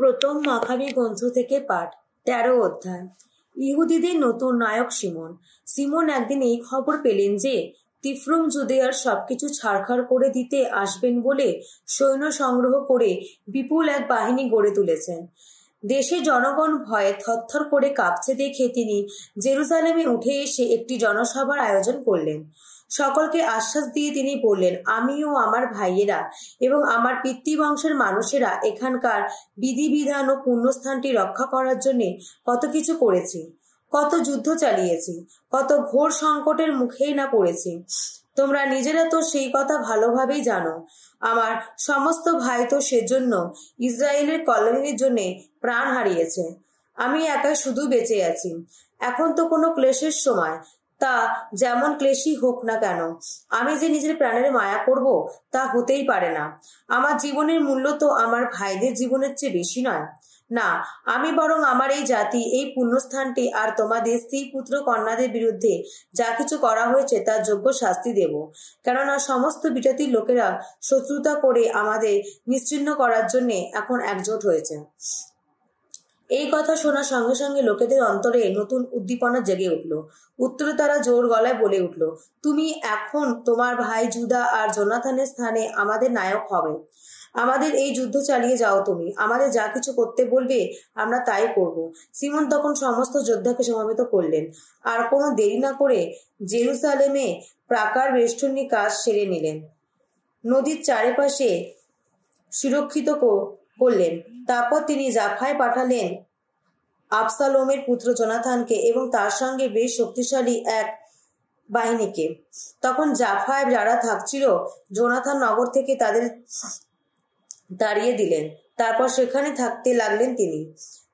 প্রথম মাকাবি গ্রন্থ থেকে পাঠ ১৩ অধ্যায়। ইহুদিদের নতুন নায়ক সিমন। সিমন একদিন এই খবর পেলেন যে তিফ্রুম জুদেয়ার সবকিছু ছাড়খাড় করে দিতে আসবেন বলে সৈন্য সংগ্রহ করে বিপুল এক বাহিনী গড়ে তুলেছেন। দেশে জনগণ ভয়ে থরথর করে কাঁপছে দেখে তিনি জেরুজালেমে উঠে এসে একটি জনসভার আয়োজন করলেন। সকলকে আশ্বাস দিয়ে তিনি বললেন, আমি ও আমার ভাইয়েরা এবং আমার পিতৃবংশের মানুষেরা এখানকার বিধিবিধান ও পুণ্যস্থানটি রক্ষা করার জন্য কত কিছু করেছি, কত যুদ্ধ চালিয়েছি, কত ঘোর সংকটের মুখেই না পড়েছি। তোমরা নিজেরা তো সেই কথা ভালোভাবেই জানো। আমার সমস্ত ভাই তো সেজন্য ইসরায়েলের কল্যাণের জন্য প্রাণ হারিয়েছে। আমি একাই শুধু বেঁচে আছি। এখন তো কোনো ক্লেশের সময়, তা যেমন ক্লেশই হোক না কেন আমি যে নিজের প্রাণের মায়া করব তা হতেই পারে না। আমার জীবনের মূল্য তো আমার ভাইদের জীবনের চেয়ে বেশি নয়। না, আমি বরং আমার এই জাতি, এই পুণ্যস্থানটি আর তোমাদের স্ত্রী পুত্র কন্যাদের বিরুদ্ধে যা কিছু করা হয়েছে তার যোগ্য শাস্তি দেব। কেননা সমস্ত বিজাতির লোকেরা শত্রুতা করে আমাদের নিশ্চিহ্ন করার জন্য এখন একজোট হয়েছে। এই কথা শোনার সঙ্গে সঙ্গে লোকেদের অন্তরে নতুন উদ্দীপনা জেগে উঠল। উত্তরে তারা জোর গলায় বলে উঠল, তুমি এখন তোমার ভাই জুদা আর জোনাথানের স্থানে আমাদের নায়ক হবে। আমাদের এই যুদ্ধ চালিয়ে যাও তুমি। আমাদের যা কিছু করতে বলবে আমরা তাই করব। সিমন তখন সমস্ত যোদ্ধাকে সমাবেত করলেন। আর কোনো দেরি না করে জেরুসালেমে প্রাকার বেষ্টনী কাজ সেরে নিলেন। নদীর চারিপাশে সুরক্ষিত করলেন। তারপর তিনি জাফায় পাঠালেন আবসালোমের পুত্র জোনাথানকে এবং তার সঙ্গে বেশ শক্তিশালী এক বাহিনীকে। তখন জাফায় যারা থাকছিল জোনাথান নগর থেকে তাদের তাড়িয়ে দিলেন। তারপর সেখানে থাকতে লাগলেন তিনি।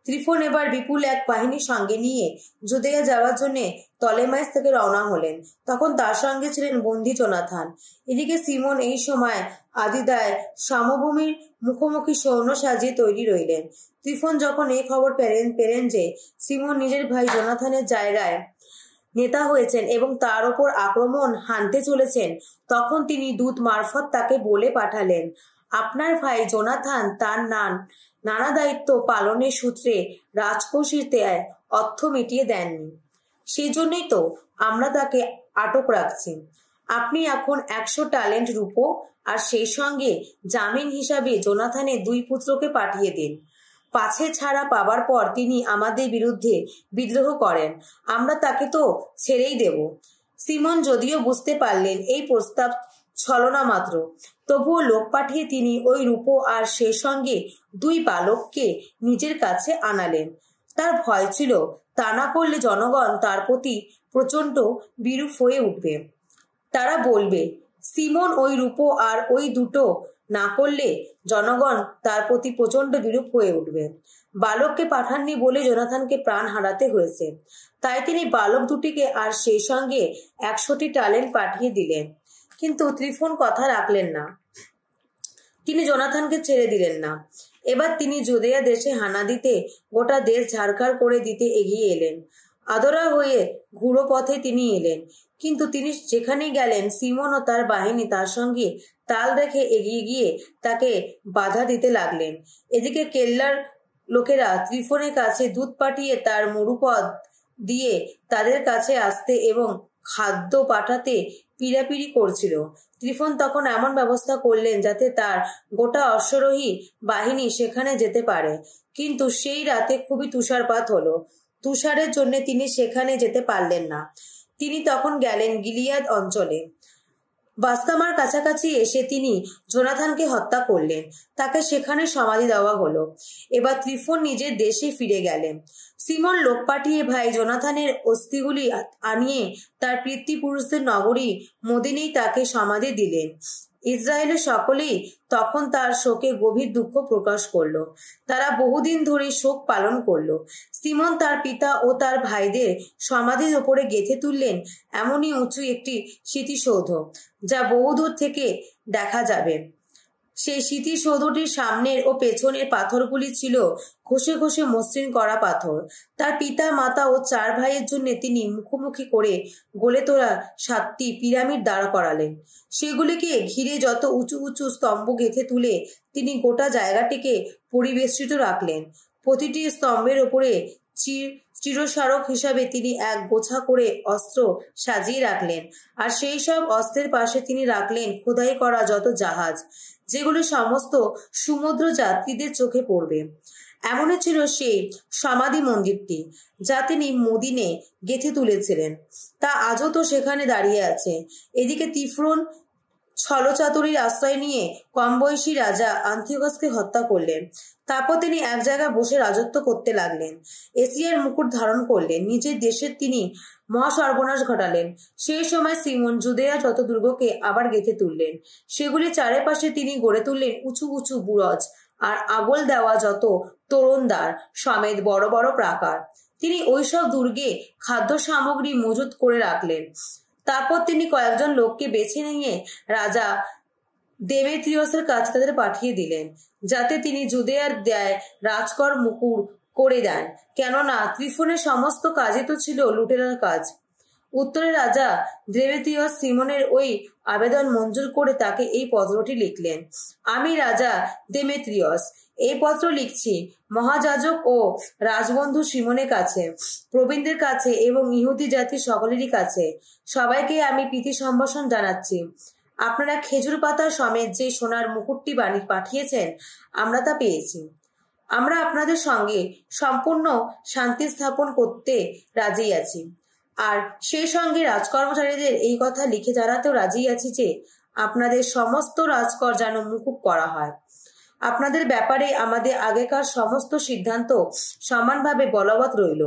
ত্রিফোন এবার বিপুল এক বাহিনী সঙ্গে নিয়ে জুদেয়া যাওয়ার জন্য তলেমাইস থেকে রওনা হলেন। তখন তার সঙ্গে ছিলেন বন্দী জোনাথান। এদিকে সিমন এই সময় আদিদায় সমভূমির মুখোমুখি সৈন্য সাজিয়ে তৈরি রইলেন। ত্রিফোন যখন এই খবর পেলেন যে সিমন নিজের ভাই জোনাথানের জায়গায় নেতা হয়েছেন এবং তার ওপর আক্রমণ হানতে চলেছেন, তখন তিনি দূত মারফত তাকে বলে পাঠালেন, আপনার ভাই জোনাথান তার নানা দায়িত্ব পালনের সূত্রে রাজকোষীতে অর্থ মিটিয়ে দেননি। সেই জন্যই তো আমরা তাকে আটক রাখছি। আপনি এখন 100 টালেন্ট রূপো আর সেই সঙ্গে জামিন হিসাবে জোনাথানের 2 পুত্রকে পাঠিয়ে দিন। পাছে ছাড়া পাবার পর তিনি আমাদের বিরুদ্ধে বিদ্রোহ করেন, আমরা তাকে তো ছেড়েই দেব। সিমন যদিও বুঝতে পারলেন এই প্রস্তাব ছলনা মাত্র, তবুও লোক পাঠিয়ে তিনি ওই রূপো আর সেই সঙ্গে 2 বালককে নিজের কাছে আনালেন। তার ভয় ছিল তা না করলে জনগণ তার প্রতি প্রচণ্ড বিরূপ হয়ে উঠবে। তারা বলবে, সিমন ওই রূপো আর ওই দুটো না করলে জনগণ তার প্রতি প্রচণ্ড বিরূপ হয়ে উঠবে। বালককে পাঠাননি বলে জোনাথানকে প্রাণ হারাতে হয়েছে। তাই তিনি বালক দুটিকে আর সেই সঙ্গে 100টি টালেন্ট পাঠিয়ে দিলেন। কিন্তু ত্রিফোন কথা রাখলেন না। তিনি জোনাথানকে ছেড়ে দিলেন না। এবার তিনি জুদেয়া দেশে হানা দিতে, গোটা দেশ ঝাড়খাড় করে দিতে এগিয়ে এলেন। আদরা হয়ে ঘুরো পথে তিনি এলেন। কিন্তু তিনি যেখানেই গেলেন সিমন ও তার বাহিনী তার সঙ্গে তাল রেখে এগিয়ে গিয়ে তাকে বাধা দিতে লাগলেন। এদিকে কেল্লার লোকেরা ত্রিফোনের কাছে দূত পাঠিয়ে তার মরুপদ দিয়ে তাদের কাছে আসতে এবং খাদ্য পাঠাতে পিড়াপিড়ি করছিল। ত্রিফোন তখন এমন ব্যবস্থা করলেন যাতে তার গোটা অশ্বারোহী বাহিনী সেখানে যেতে পারে। কিন্তু সেই রাতে খুবই তুষারপাত হলো। তুষারের জন্য তিনি সেখানে যেতে পারলেন না। তিনি তখন গেলেন গিলিয়াদ অঞ্চলে। বাস্তামার কাছাকাছি এসে তিনি জোনাথানকে হত্যা করলেন। তাকে সেখানে সমাধি দেওয়া হলো। এবার ত্রিফোন নিজের দেশে ফিরে গেলেন। সিমন লোক পাঠিয়ে ভাই জোনাথানের অস্থিগুলি আনিয়ে তার পিতৃপুরুষদের নগরী মদিনেই তাকে সমাধি দিলেন। ইসরায়েলের সকলেই তখন তার শোকে গভীর দুঃখ প্রকাশ করল। তারা বহুদিন ধরে শোক পালন করল। সিমন তার পিতা ও তার ভাইদের সমাধির ওপরে গেঁথে তুললেন এমনই উঁচু একটি স্মৃতিসৌধ, যা বহুদূর থেকে দেখা যাবে। সেই স্মৃতিসৌধটির সামনের ও পেছনের পাথরগুলি ছিল ঘষে ঘষে মসৃণ করা পাথর। তার পিতা মাতা ও 4 ভাইয়ের জন্য তিনি মুখোমুখি করে গড়ে তোলা 7টি পিরামিড দাঁড় করালেন। সেগুলিকে ঘিরে যত উঁচু উঁচু স্তম্ভ গেঁথে তুলে তিনি গোটা জায়গাটিকে পরিবেষ্টিত রাখলেন। প্রতিটি স্তম্ভের ওপরে চিরস্মারক হিসাবে তিনি এক গোছা করে অস্ত্র সাজিয়ে রাখলেন, আর সেই সব অস্ত্রের পাশে তিনি রাখলেন খোদাই করা যত জাহাজ, যেগুলো সমস্ত সমুদ্র যাত্রীদের চোখে পড়বে। এমনই ছিল সেই সমাধি মন্দিরটি, যা তিনি মদিনে গেঁথে তুলেছিলেন। তা আজও তো সেখানে দাঁড়িয়ে আছে। এদিকে তিফ্রন ছলচাতুরির আশ্রয় নিয়ে কম বয়সী রাজা আন্থিওকাসকে হত্যা করলেন। তারপর তিনি এক জায়গায় বসে রাজত্ব করতে লাগলেন। এশিয়ার মুকুট ধারণ করলেন। নিজের দেশের তিনি মহাসর্বনাশ ঘটালেন। সেই সময় সিমন জুদেয়ার যত দুর্গকে আবার গেঁথে তুললেন। সেগুলি চারিপাশে তিনি গড়ে তুললেন উঁচু উঁচু বুরজ আর আগল দেওয়া যত তোরণদ্বার সমেত বড় বড় প্রাকার। তিনি ওইসব দুর্গে খাদ্য সামগ্রী মজুত করে রাখলেন। তারপর তিনি কয়েকজন লোককে বেছে নিয়ে রাজা দেমেত্রিয়সের কাছে তাদের পাঠিয়ে দিলেন, যাতে তিনি জুদেয়ার দেয় রাজকর মুকুর করে দেন, কেননা ত্রিফোনের সমস্ত কাজই তো ছিল লুটেরার কাজ। উত্তরে রাজা দেমেত্রিয়স সিমনের ওই আবেদন মঞ্জুর করে তাকে এই পত্রটি লিখলেন। আমি রাজা দেমেত্রিয়স এই পত্র লিখছি মহাযাজক ও রাজবন্ধু সিমনের কাছে, প্রবীণদের কাছে এবং ইহুদি জাতির সকলেরই কাছে। সবাইকে আমি প্রীতি সম্ভাষণ জানাচ্ছি। আপনারা খেজুর পাতা সমেত যে সোনার মুকুটটি পাঠিয়েছেন, আমরা তা পেয়েছি। আমরা আপনাদের সঙ্গে সম্পূর্ণ শান্তি স্থাপন করতে রাজি আছি, আর সেই সঙ্গে রাজকর্মচারীদের এই কথা লিখে জানাতেও রাজি আছি যে আপনাদের সমস্ত রাজকর যেন মুকুব করা হয়। আপনাদের ব্যাপারে আমাদের আগেকার সমস্ত সিদ্ধান্ত সমানভাবে বলবৎ রইল।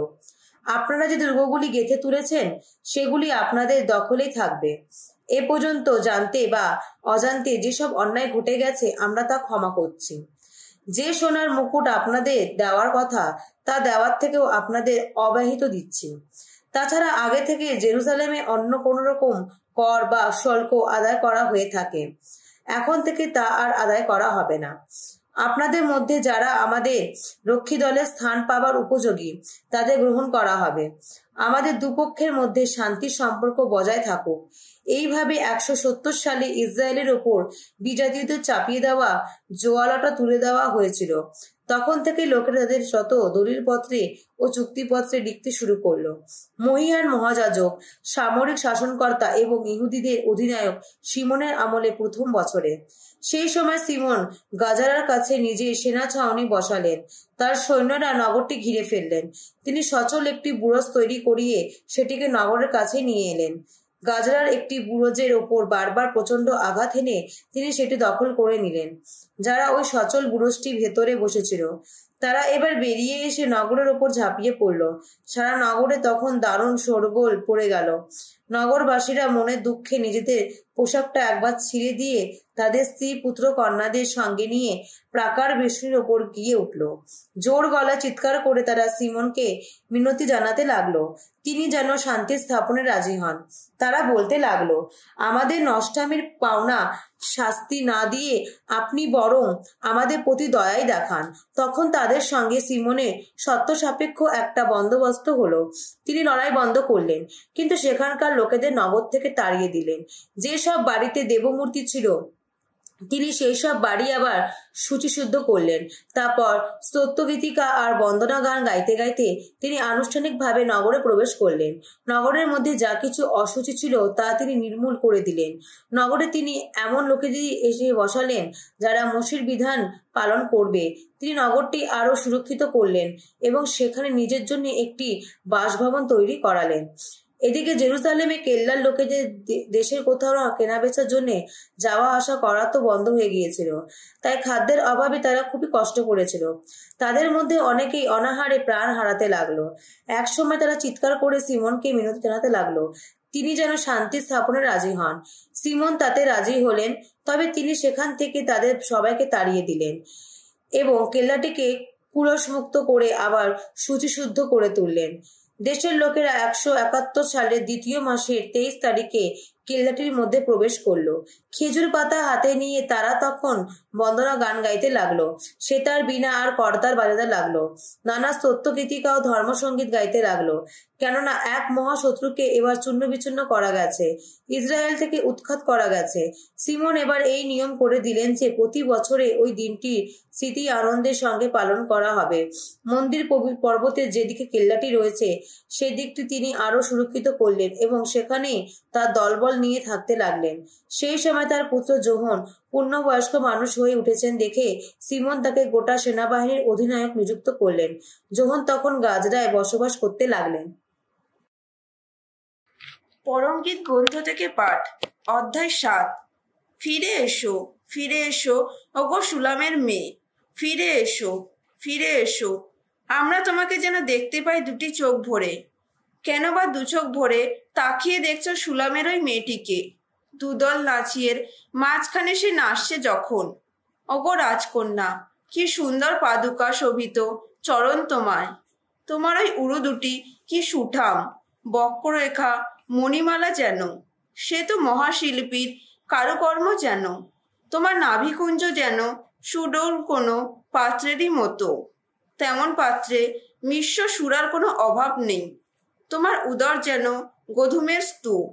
আপনারা যে দুর্গগুলি গেঁথে তুলেছেন, সেগুলি আপনাদের দখলেই থাকবে। এ পর্যন্ত জানতে বা অজান্তে যেসব অন্যায় ঘটে গেছে, আমরা তা ক্ষমা করছি। যে সোনার মুকুট আপনাদের দেওয়ার কথা, তা দেওয়ার থেকেও আপনাদের অব্যাহতি দিচ্ছি। তাছাড়া আগে থেকে জেরুজালেমে অন্য কোনো রকম কর বা শুল্ক আদায় করা হয়ে থাকে, এখন থেকে তা আর আদায় করা হবে না। আপনাদের মধ্যে যারা আমাদের রক্ষী দলে স্থান পাবার উপযোগী, তাদের গ্রহণ করা হবে। আমাদের দুপক্ষের মধ্যে শান্তির সম্পর্ক বজায় থাকুক। এইভাবে 170 সালে ইসরায়েলের ওপর বিজাতীয়দের চাপিয়ে দেওয়া জোয়ালাটা তুলে দেওয়া হয়েছিল। তখন থেকে লোকেরা তাদের শত দলিলপত্রে ও চুক্তিপত্রে লিখতে শুরু করলো। মহিয়ান মহাযাজক, সামরিক শাসনকর্তা এবং ইহুদিদের অধিনায়ক সিমনের আমলে প্রথম বছরে। সেই সময় সিমন গাজারার কাছে নিজের সেনা ছাউনি বসালেন। তার সৈন্যরা নগরটি ঘিরে ফেললেন। তিনি সচল একটি বুরজ তৈরি করিয়ে সেটিকে নগরের কাছে নিয়ে এলেন। গাজরার একটি বুরজের ওপর বারবার প্রচন্ড আঘাত এনে তিনি সেটি দখল করে নিলেন। যারা ওই সচল বুরজটি ভেতরে বসেছিল, তারা এবার বেরিয়ে এসে নগরের ওপর ঝাঁপিয়ে পড়ল। সারা নগরে তখন দারুণ শোরগোল পড়ে গেল। নগরবাসীরা মনের দুঃখে নিজেদের পোশাকটা একবার ছিঁড়ে দিয়ে তাদের স্ত্রী পুত্র কন্যাদের সঙ্গে নিয়ে প্রাকার বেষ্টনীর ওপর গিয়ে উঠল। জোর গলা চিৎকার করে তারা সিমনকে মিনতি জানাতে লাগলো তিনি যেন শান্তি স্থাপনে রাজি হন। তারা বলতে লাগলো, আমাদের নষ্টামির পাওনা শাস্তি না দিয়ে আপনি বরং আমাদের প্রতি দয়াই দেখান। তখন তাদের সঙ্গে সিমনের সত্য সাপেক্ষ একটা বন্দোবস্ত হলো। তিনি লড়াই বন্ধ করলেন, কিন্তু সেখানকার লোকেদের নগর থেকে তাড়িয়ে দিলেন। যেসব বাড়িতে দেবমূর্তি ছিল, তিনি সেই সব বাড়ি আবার শুচিশুদ্ধ করলেন। তারপর স্তোত্রগীতিকা আর বন্দনা গান গাইতে গাইতে তিনি আনুষ্ঠানিকভাবে নগরে প্রবেশ করলেন। নগরের মধ্যে যা কিছু অশুচি ছিল তা তিনি নির্মূল করে দিলেন। নগরে তিনি এমন লোকেদের এসে বসালেন যারা মোশির বিধান পালন করবে। তিনি নগরটি আরো সুরক্ষিত করলেন এবং সেখানে নিজের জন্য একটি বাসভবন তৈরি করালেন। এদিকে জেরুজালেমে কেল্লার লোকেদের দেশের কোথাও কেনাবেচার জন্য যাওয়া আসা করা তো বন্ধ হয়ে গিয়েছিল, তাই খাদ্যের অভাবে তারা খুবই কষ্ট করেছিল। তাদের মধ্যে অনেকেই অনাহারে প্রাণ হারাতে লাগলো। একসময় তারা চিৎকার করে সিমনকে মিনতি জানাতে লাগলো তিনি যেন শান্তি স্থাপনে রাজি হন। সিমন তাতে রাজি হলেন, তবে তিনি সেখান থেকে তাদের সবাইকে তাড়িয়ে দিলেন এবং কেল্লাটিকে কুলসমুক্ত করে আবার শুচিশুদ্ধ করে তুললেন। দেশের লোকেরা 171 সালের দ্বিতীয় মাসের 23 তারিখে কেল্লাটির মধ্যে প্রবেশ করলো। খেজুর পাতা হাতে নিয়ে তারা তখন বন্দনা গান গাইতে লাগলো। সেতার, বীণা আর করতাল বাজাতে লাগলো। নানা স্তোত্র গীতিকা ও ধর্মসঙ্গীত গাইতে লাগলো। কেননা এক মহাশত্রুকে এবার চূর্ণ বিচূর্ণ করা গেছে, ইসরায়েল থেকে উৎখাত করা গেছে। সিমন এবার এই নিয়ম করে দিলেন যে প্রতি বছরে ওই দিনটির স্মৃতি আনন্দের সঙ্গে পালন করা হবে। মন্দির পর্বতের যেদিকে কেল্লাটি রয়েছে সেদিকটি তিনি আরো সুরক্ষিত করলেন এবং সেখানে তার দলবল নিয়ে থাকতে লাগলেন। সেই সময় তার পুত্র যোহন পূর্ণবয়স্ক মানুষ হয়ে উঠেছেন দেখে সিমন তাকে গোটা সেনাবাহিনীর অধিনায়ক নিযুক্ত করলেন। যোহন তখন গাজরায় বসবাস করতে লাগলেন। পরমগীত গ্রন্থ থেকে পাঠ, অধ্যায় 7। ফিরে এসো, ফিরে এসো ওগো সুলামের মেয়ে, ফিরে এসো, ফিরে এসো। আমরা তোমাকে যেন দেখতে পাই দুটি চোখ ভরে। কেন বা দু চোখ ভরে তাকিয়ে দেখছো সুলামের ওই মেয়েটিকে? দুদল নাচিয়ের মাঝখানে সে নাচছে যখন। ওগো রাজকন্যা, কি সুন্দর পাদুকা শোভিত চরণ তোমায়। তোমার ওই উরু দুটি কি সুঠাম, বক্ররেখা মণিমালা যেন। সে তো মহাশিল্পীর কারুকর্ম যেন। তোমার নাভিকুঞ্জ যেন সুডৌল কোনো পাত্রেরই মতো। তেমন পাত্রে মিশ্র সুরার কোনো অভাব নেই। তোমার উদর যেন গধূমের স্তূপ,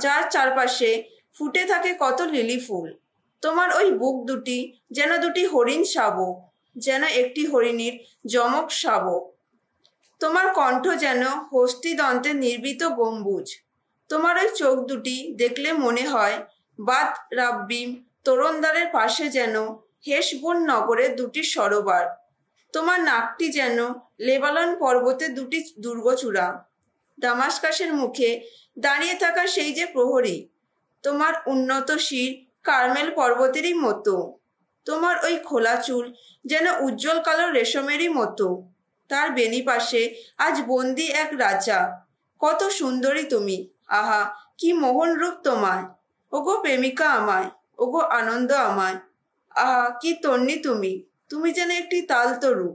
যার চারপাশে ফুটে থাকে কত লিলি ফুল। তোমার ওই বুক দুটি যেন দুটি হরিণ শাবক, যেন একটি হরিণীর যমক শাবক। তোমার কণ্ঠ যেন হস্তিদন্তের নির্মিত গম্বুজ। তোমার ওই চোখ দুটি দেখলে মনে হয় বাদ রাব্বিম তোরণদ্বারের পাশে যেন হেশবোন নগরের দুটি সরোবর। তোমার নাকটি যেন লেবানন পর্বতের দুটি দুর্গচূড়া। দামাস্কাসের মুখে দাঁড়িয়ে থাকা সেই যে প্রহরী। তোমার উন্নত শির কার্মেল পর্বতেরই মতো। তোমার ওই খোলা চুল যেন উজ্জ্বল কালো রেশমেরই মতো। তার বেনি পাশে আজ বন্দি এক রাজা। কত সুন্দরী তুমি, আহা কি মোহন রূপ তোমায়। ওগো প্রেমিকা আমায়, ওগো আনন্দ আমায়, আহা কি তন্নি তুমি, তুমি যেন একটি তালতরু।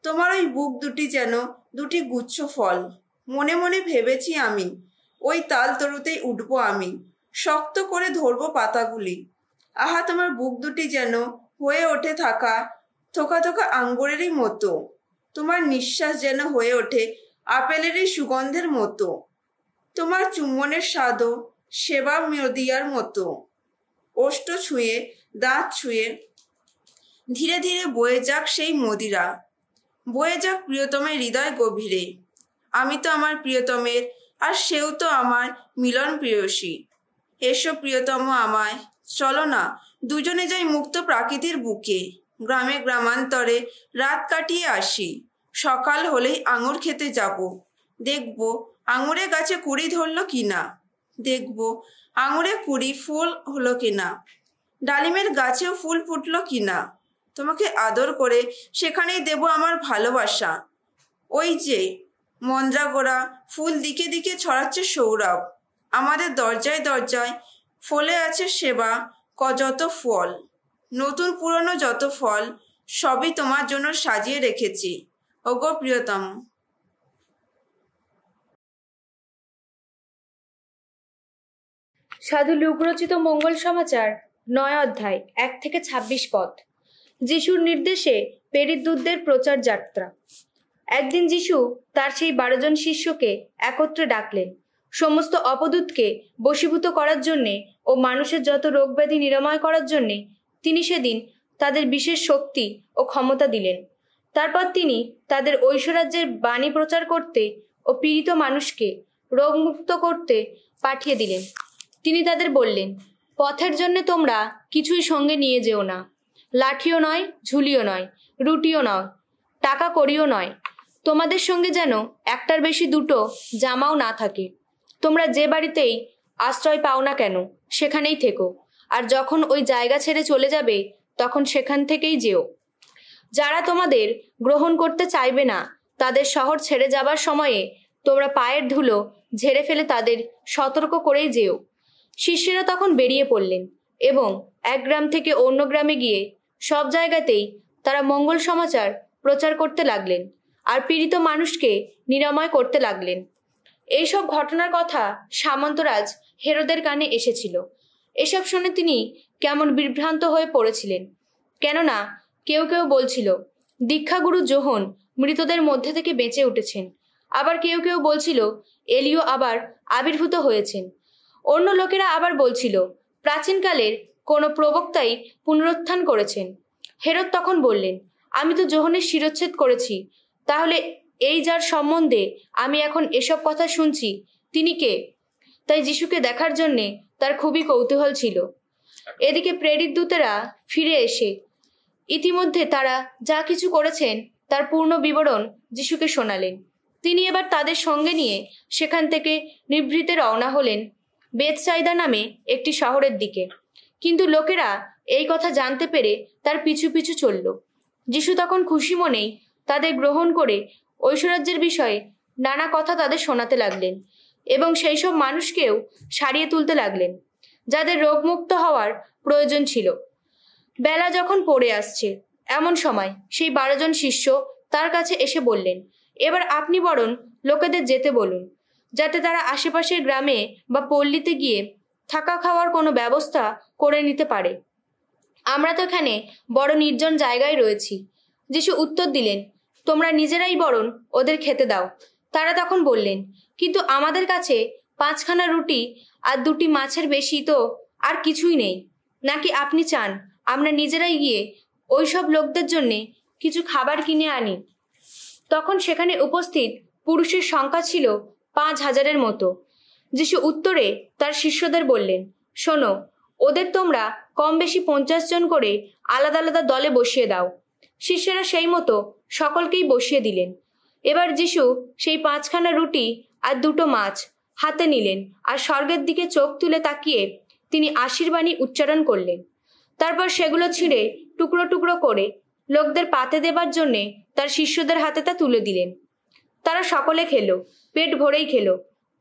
তোমার ওই বুক দুটি যেন দুটি গুচ্ছ ফল। মনে মনে ভেবেছি আমি, ওই তালতরুতেই উঠবো আমি, শক্ত করে ধরবো পাতাগুলি। আহা তোমার বুক দুটি যেন হয়ে ওঠে থাকা থোকা থোকা আঙ্গুরেরই মতো। তোমার নিঃশ্বাস যেন হয়ে ওঠে আপেলেরই সুগন্ধের মতো। তোমার চুম্বনের স্বাদও সেবা মদিয়ার মতো। ওষ্ঠ ছুঁয়ে দাঁত ছুঁয়ে ধীরে ধীরে বয়ে যাক সেই মদিরা, বয়ে যাক প্রিয়তমের হৃদয় গভীরে। আমি তো আমার প্রিয়তমের, আর সেও তো আমার মিলন প্রেয়সী। এসো প্রিয়তম আমায়, চলো না দুজনে যাই মুক্ত প্রাকৃতির বুকে। গ্রামে গ্রামান্তরে রাত কাটিয়ে আসি। সকাল হলেই আঙুর খেতে যাব। দেখব আঙুরে গাছে কুড়ি ধরলো কিনা, দেখব আঙুরে কুড়ি ফুল হলো কিনা, ডালিমের গাছেও ফুল ফুটলো কিনা। তোমাকে আদর করে সেখানেই দেব আমার ভালোবাসা। ওই যে মন্দ্রাগোরা ফুল দিকে দিকে ছড়াচ্ছে সৌরভ। আমাদের দরজায় দরজায় ফলে আছে সেবা যত ফল, নতুন পুরনো যত ফল, সবই তোমার জন্য সাজিয়ে রেখেছি ওগো প্রিয়তম। সাধু লুক রচিত মঙ্গল সমাচার 9 অধ্যায় 1 থেকে 26 পদ। যিশুর নির্দেশে পেরিতদূতদের প্রচার যাত্রা। একদিন যিশু তার সেই 12 জন শিষ্যকে একত্রে ডাকলেন, সমস্ত অপদূতকে বশীভূত করার জন্যে ও মানুষের যত রোগ ব্যাধি নিরাময় করার জন্যে তিনি সেদিন তাদের বিশেষ শক্তি ও ক্ষমতা দিলেন। তারপর তিনি তাদের ঐশ্বরাজ্যের বাণী প্রচার করতে ও পীড়িত মানুষকে রোগমুক্ত করতে পাঠিয়ে দিলেন। তিনি তাদের বললেন, পথের জন্য তোমরা কিছুই সঙ্গে নিয়ে যেও না, লাঠিও নয়, ঝুলিও নয়, রুটিও নয়, টাকা কড়িও নয়। তোমাদের সঙ্গে যেন একটার বেশি দুটো জামাও না থাকে। তোমরা যে বাড়িতেই আশ্রয় পাও না কেন সেখানেই থেকো, আর যখন ওই জায়গা ছেড়ে চলে যাবে তখন সেখান থেকেই যেও। যারা তোমাদের গ্রহণ করতে চাইবে না তাদের শহর ছেড়ে যাবার সময়ে তোমরা পায়ের ধুলো ঝেড়ে ফেলে তাদের সতর্ক করেই যেও। শিষ্যেরা তখন বেরিয়ে পড়লেন এবং এক গ্রাম থেকে অন্য গ্রামে গিয়ে সব জায়গাতেই তারা মঙ্গল সমাচার প্রচার করতে লাগলেন আর পীড়িত মানুষকে নিরাময় করতে লাগলেন। এইসব ঘটনার কথা সামন্তরাজ হেরোদের কানে এসেছিল। এসব শুনে তিনি কেমন বিভ্রান্ত হয়ে পড়েছিলেন। কেননা কেউ কেউ বলছিল দীক্ষাগুরু যোহন মৃতদের মধ্যে থেকে বেঁচে উঠেছেন, আবার কেউ কেউ বলছিল এলিও আবার আবির্ভূত হয়েছেন। অন্য লোকেরা আবার বলছিল প্রাচীনকালের কোনো প্রবক্তাই পুনরুত্থান করেছেন। হেরোদ তখন বললেন, আমি তো যোহনের শিরচ্ছেদ করেছি, তাহলে এই যার সম্বন্ধে আমি এখন এসব কথা শুনছি তিনি কে? তাই যিশুকে দেখার জন্যে তার খুবই কৌতূহল ছিল। এদিকে প্রেরিত দূতেরা ফিরে এসে ইতিমধ্যে তারা যা কিছু করেছেন তার পূর্ণ বিবরণ যিশুকে শোনালেন। তিনি এবার তাদের সঙ্গে নিয়ে সেখান থেকে নিভৃতে রওনা হলেন বেথসাইদা নামে একটি শহরের দিকে। কিন্তু লোকেরা এই কথা জানতে পেরে তার পিছু পিছু চলল। যিশু তখন খুশি মনেই তাদের গ্রহণ করে ঐশ্বরাজ্যের বিষয়ে নানা কথা তাদের শোনাতে লাগলেন এবং সেই সব মানুষকেও সারিয়ে তুলতে লাগলেন যাদের রোগমুক্ত হওয়ার প্রয়োজন ছিল। বেলা যখন পড়ে আসছে এমন সময় সেই 12 জন শিষ্য তার কাছে এসে বললেন, এবার আপনি বরং লোকেদের যেতে বলুন, যাতে তারা আশেপাশের গ্রামে বা পল্লীতে গিয়ে থাকা খাওয়ার কোনো ব্যবস্থা করে নিতে পারে। আমরা তো এখানে বড় নির্জন জায়গায় রয়েছি। যিশু উত্তর দিলেন, তোমরা নিজেরাই বরং ওদের খেতে দাও। তারা তখন বললেন, কিন্তু আমাদের কাছে 5খানা রুটি আর 2টি মাছের বেশি তো আর কিছুই নেই। নাকি আপনি চান আমরা নিজেরাই গিয়ে ওই সব লোকদের জন্যে কিছু খাবার কিনে আনি? তখন সেখানে উপস্থিত পুরুষের সংখ্যা ছিল 5000-এর মতো। যিশু উত্তরে তার শিষ্যদের বললেন, শোনো, ওদের তোমরা কম বেশি 50 জন করে আলাদা আলাদা দলে বসিয়ে দাও। শিষ্যরা সেই মতো সকলকেই বসিয়ে দিলেন। এবার যিশু সেই 5খানা রুটি আর 2টো মাছ হাতে নিলেন আর স্বর্গের দিকে চোখ তুলে তাকিয়ে তিনি আশীর্বাণী উচ্চারণ করলেন। তারপর সেগুলো ছিঁড়ে টুকরো টুকরো করে লোকদের পাতে দেবার জন্যে তার শিষ্যদের হাতে তা তুলে দিলেন। তারা সকলে খেলো, পেট ভরেই খেলো।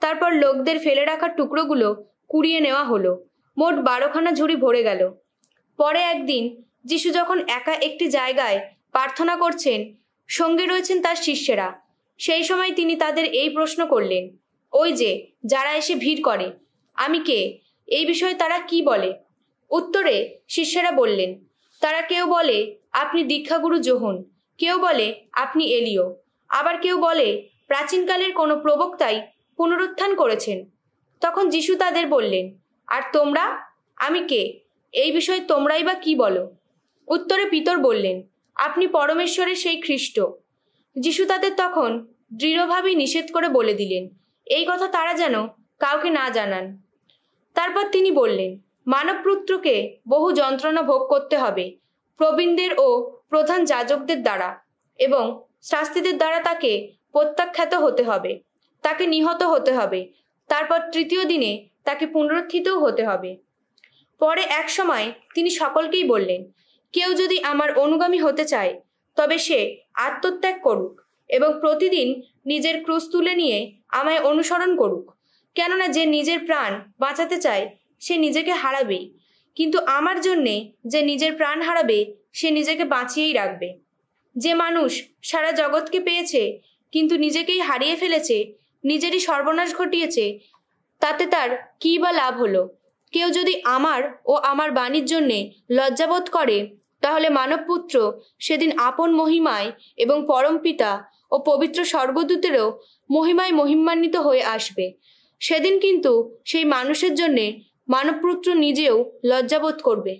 তারপর লোকদের ফেলে রাখা টুকরোগুলো কুড়িয়ে নেওয়া হলো। মোট 12খানা ঝুড়ি ভরে গেল। পরে একদিন যিশু যখন একা একটি জায়গায় প্রার্থনা করছেন, সঙ্গে রয়েছেন তার শিষ্যেরা, সেই সময় তিনি তাদের এই প্রশ্ন করলেন, ওই যে যারা এসে ভিড় করে, আমি কে? এই বিষয়ে তারা কি বলে? উত্তরে শিষ্যেরা বললেন, তারা কেউ বলে আপনি দীক্ষাগুরু যোহন, কেউ বলে আপনি এলিও, আবার কেউ বলে প্রাচীনকালের কোনো প্রবক্তাই পুনরুত্থান করেছেন। তখন যিশু তাদের বললেন, আর তোমরা? আমি কে? এই বিষয়ে তোমরাই বা কি বলো? উত্তরে পিতর বললেন, আপনি পরমেশ্বরের সেই খ্রিস্ট। যিশু তাদের তখন দৃঢ়ভাবে নিষেধ করে বলে দিলেন, এই কথা তারা যেন কাউকে না জানান। তারপর তিনি বললেন, মানবপুত্রকে বহু যন্ত্রণা ভোগ করতে হবে প্রবীণদের ও প্রধান যাজকদের দ্বারা, এবং শাস্ত্রীদের দ্বারা তাকে প্রত্যাখ্যাত হতে হবে, তাকে নিহত হতে হবে, তারপর 3য় দিনে তাকে পুনরুত্থিতও হতে হবে। পরে এক সময় তিনি সকলকেই বললেন, কেউ যদি আমার অনুগামী হতে চায় তবে সে আত্মত্যাগ করুক এবং প্রতিদিন নিজের ক্রুশ তুলে নিয়ে আমায় অনুসরণ করুক। কেননা যে নিজের প্রাণ বাঁচাতে চায় সে নিজেকে হারাবেই, কিন্তু আমার জন্যে যে নিজের প্রাণ হারাবে সে নিজেকে বাঁচিয়েই রাখবে। যে মানুষ সারা জগৎকে পেয়েছে কিন্তু নিজেকেই হারিয়ে ফেলেছে, নিজেরই সর্বনাশ ঘটিয়েছে, তাতে তার কী বা লাভ হলো? কেউ যদি আমার ও আমার বাণীর জন্যে লজ্জাবোধ করে, তাহলে মানবপুত্র সেদিন আপন মহিমায় এবং পরমপিতা ও পবিত্র স্বর্গদূতেরও মহিমায় মহিমান্বিত হয়ে আসবে। সেদিন কিন্তু সেই মানুষের জন্যে মানবপুত্র নিজেও লজ্জাবোধ করবে।